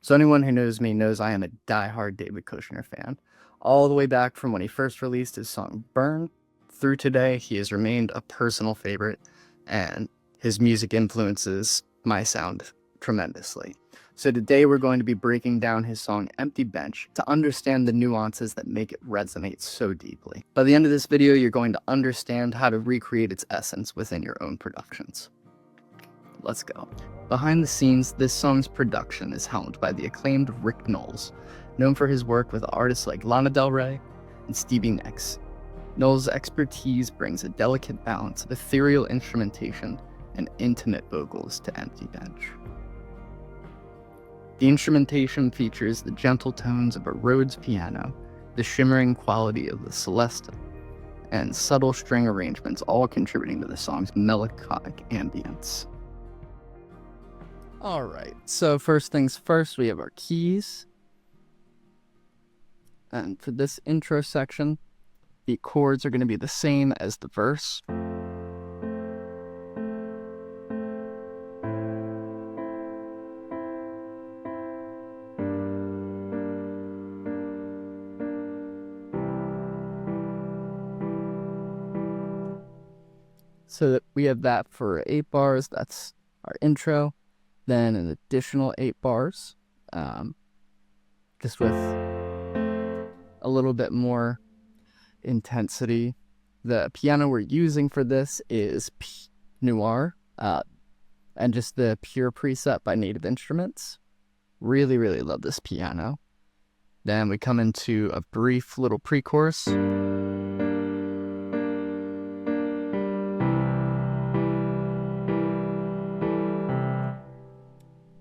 So anyone who knows me knows I am a die-hard David Kushner fan. All the way back from when he first released his song Burn, through today, he has remained a personal favorite, and his music influences my sound tremendously. So today we're going to be breaking down his song Empty Bench to understand the nuances that make it resonate so deeply. By the end of this video, you're going to understand how to recreate its essence within your own productions. Let's go. Behind the scenes, this song's production is helmed by the acclaimed Rick Knowles, known for his work with artists like Lana Del Rey and Stevie Nicks. Knowles' expertise brings a delicate balance of ethereal instrumentation and intimate vocals to Empty Bench. The instrumentation features the gentle tones of a Rhodes piano, the shimmering quality of the Celesta, and subtle string arrangements, all contributing to the song's melancholic ambience. Alright, so first things first, we have our keys. And for this intro section, the chords are going to be the same as the verse. So that we have that for 8 bars, that's our intro. Then an additional 8 bars, just with a little bit more intensity. The piano we're using for this is Noir, and just the pure preset by Native Instruments. Really, really love this piano. Then we come into a brief little pre-chorus.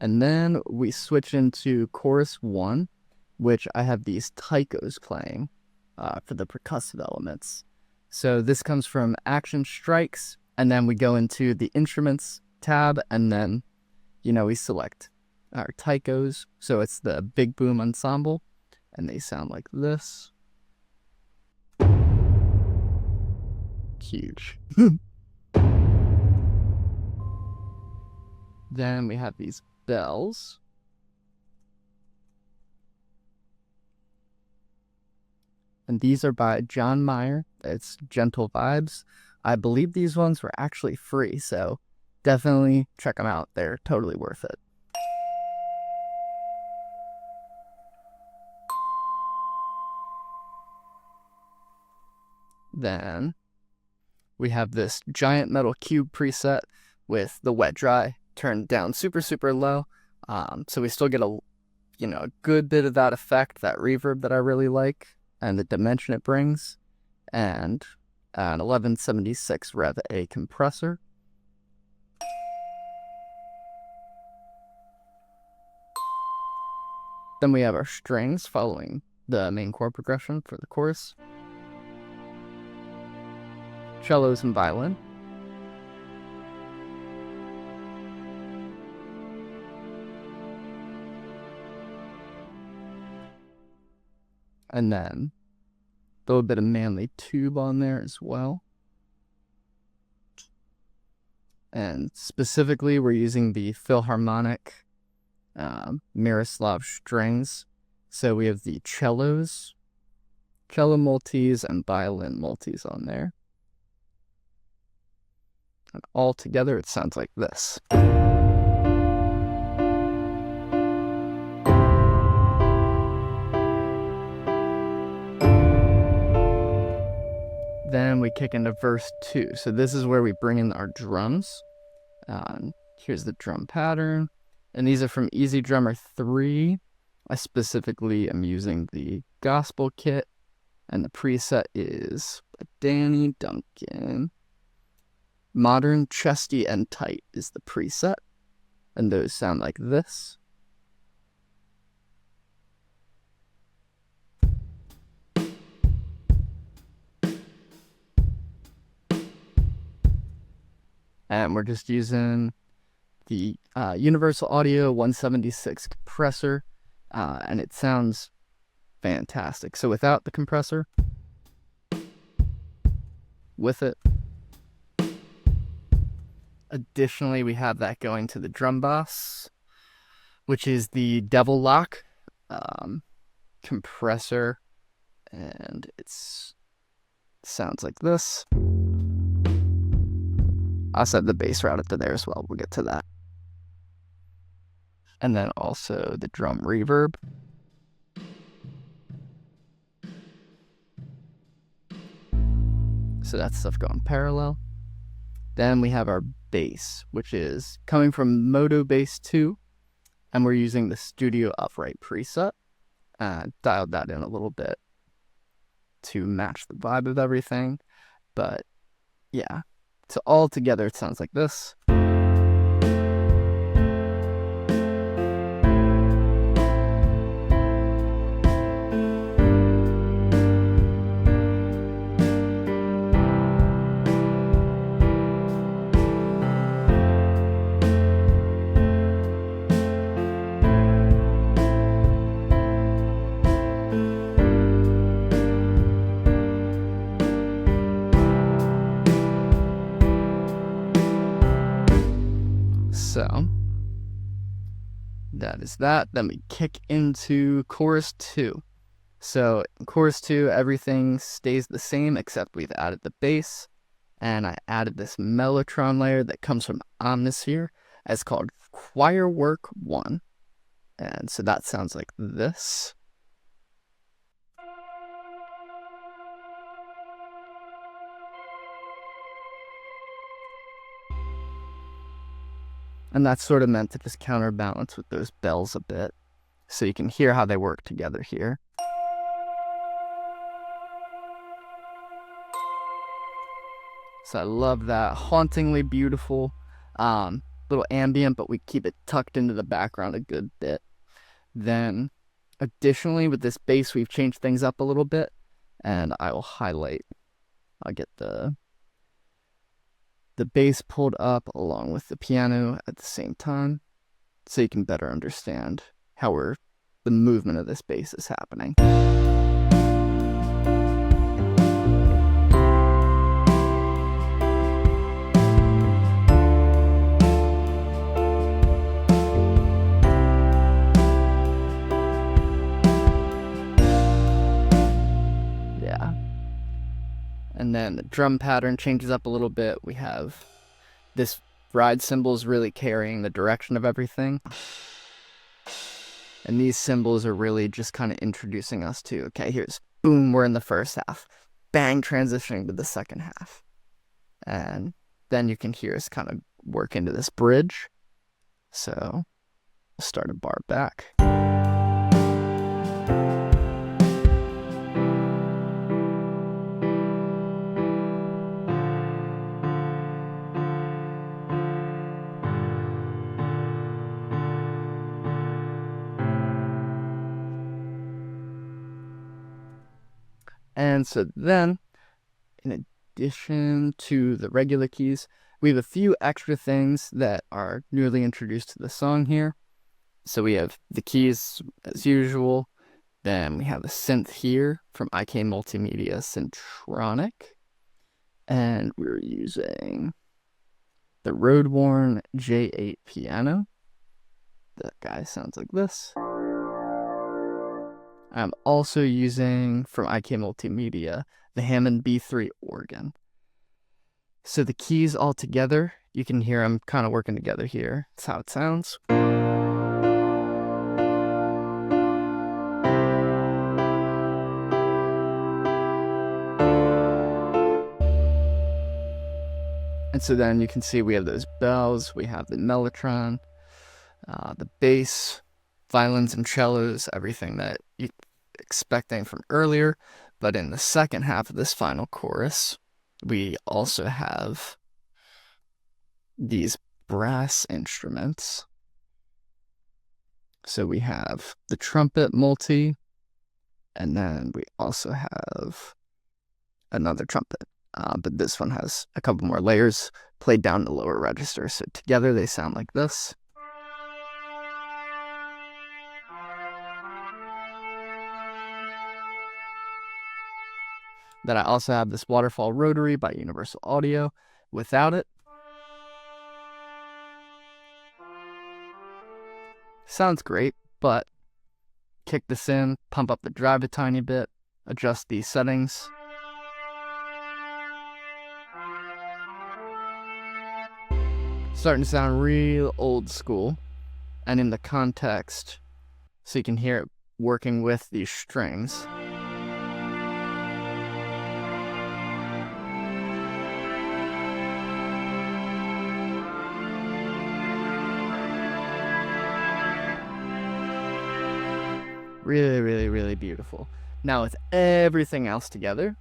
And then we switch into chorus 1, which I have these taikos playing for the percussive elements. So this comes from Action Strikes, and then we go into the Instruments tab, and then, we select our taikos. So it's the Big Boom Ensemble, and they sound like this. Huge. Then we have these bells. And these are by John Mayer. It's Gentle Vibes. I believe these ones were actually free, so definitely check them out. They're totally worth it. Then we have this giant metal cube preset with the wet dry turned down super, super low. So we still get a good bit of that effect, that reverb that I really like, and the dimension it brings, and an 1176 Rev A compressor. Then we have our strings following the main chord progression for the chorus. Cellos and violin. And then a little bit of manly tube on there as well. And specifically, we're using the Philharmonic Miroslav strings. So we have the cellos, cello multis, and violin multis on there. And all together, it sounds like this. Then we kick into verse 2. So this is where we bring in our drums. Here's the drum pattern. And these are from Easy Drummer 3. I specifically am using the gospel kit. And the preset is Danny Duncan. Modern, Chesty, and Tight is the preset. And those sound like this. And we're just using the Universal Audio 176 compressor, and it sounds fantastic. So without the compressor, with it. Additionally, we have that going to the drum bass. which is the Devil Lock compressor, and it sounds like this. I'll set the bass routed to there as well. We'll get to that. And then also the drum reverb. So that's stuff going parallel. Then we have our bass, which is coming from Moto Bass 2, and we're using the Studio Upright preset. Dialed that in a little bit to match the vibe of everything. But yeah, so all together it sounds like this. So that is that. Then we kick into chorus 2. So in chorus 2, everything stays the same except we've added the bass, and I added this mellotron layer that comes from Omnisphere. It's called Choir Work 1, and so that sounds like this. And that's sort of meant to just counterbalance with those bells a bit, so you can hear how they work together here. So I love that. Hauntingly beautiful, little ambient, but we keep it tucked into the background a good bit. Then, additionally, with this bass, we've changed things up a little bit, and I will highlight. I'll get the bass pulled up along with the piano at the same time, so you can better understand how the movement of this bass is happening. Yeah. And then the drum pattern changes up a little bit. We have this ride cymbals really carrying the direction of everything. And these cymbals are really just kind of introducing us to, okay, here's boom, we're in the first half. Bang, transitioning to the second half. And then you can hear us kind of work into this bridge. So I'll start a bar back. And so then, in addition to the regular keys, we have a few extra things that are newly introduced to the song here. So we have the keys as usual. Then we have a synth here from IK Multimedia Syntronic. And we're using the Road-worn J8 piano. That guy sounds like this. I'm also using, from IK Multimedia, the Hammond B3 organ. So the keys all together, you can hear them kind of working together here. That's how it sounds. And so then you can see we have those bells, we have the mellotron, the bass, violins and cellos, everything that you're expecting from earlier. But in the second half of this final chorus, we also have these brass instruments. So we have the trumpet multi, and then we also have another trumpet. But this one has a couple more layers played down the lower register. So together they sound like this. Then I also have this waterfall rotary by Universal Audio. Without it, Sounds great, but kick this in, pump up the drive a tiny bit, adjust these settings. Starting to sound real old school, and in the context, so you can hear it working with these strings. Really, really, really beautiful. Now with everything else together,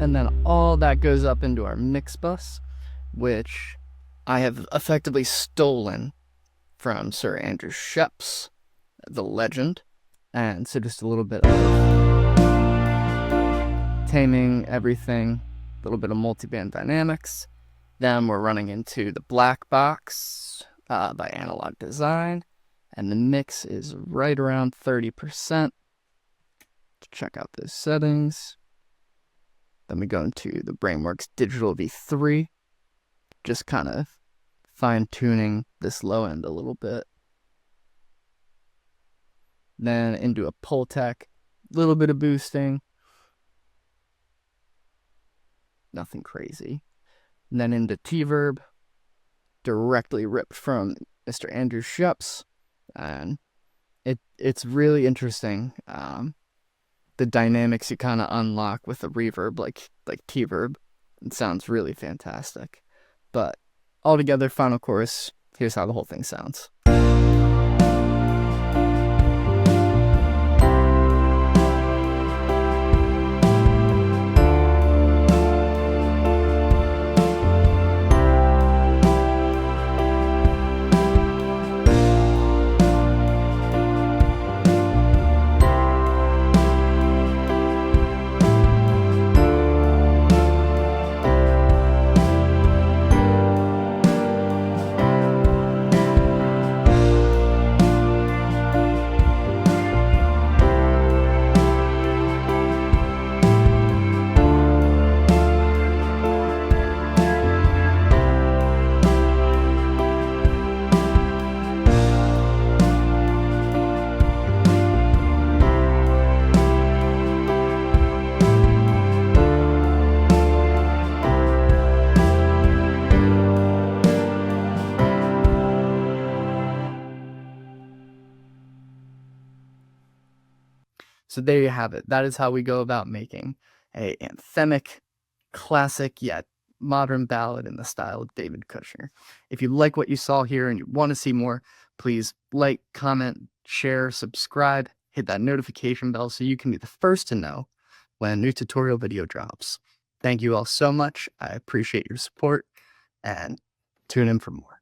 and then all that goes up into our mix bus, which I have effectively stolen from Sir Andrew Sheps, the legend. And so just a little bit of taming everything, a little bit of multiband dynamics. Then we're running into the black box by Analog Design, and the mix is right around 30%. Check out those settings. Then we go into the Brainworks Digital V3, just kind of fine-tuning this low end a little bit. Then into a Pultec, a little bit of boosting. Nothing crazy. And then into T-Verb, directly ripped from Mr. Andrew Sheps. And it's really interesting. The dynamics you kind of unlock with a reverb like T-Verb. It sounds really fantastic. But altogether, final chorus, here's how the whole thing sounds. So there you have it. That is how we go about making a anthemic, classic yet modern ballad in the style of David Kushner. If you like what you saw here and you want to see more, please like, comment, share, subscribe, hit that notification bell so you can be the first to know when a new tutorial video drops. Thank you all so much. I appreciate your support, and tune in for more.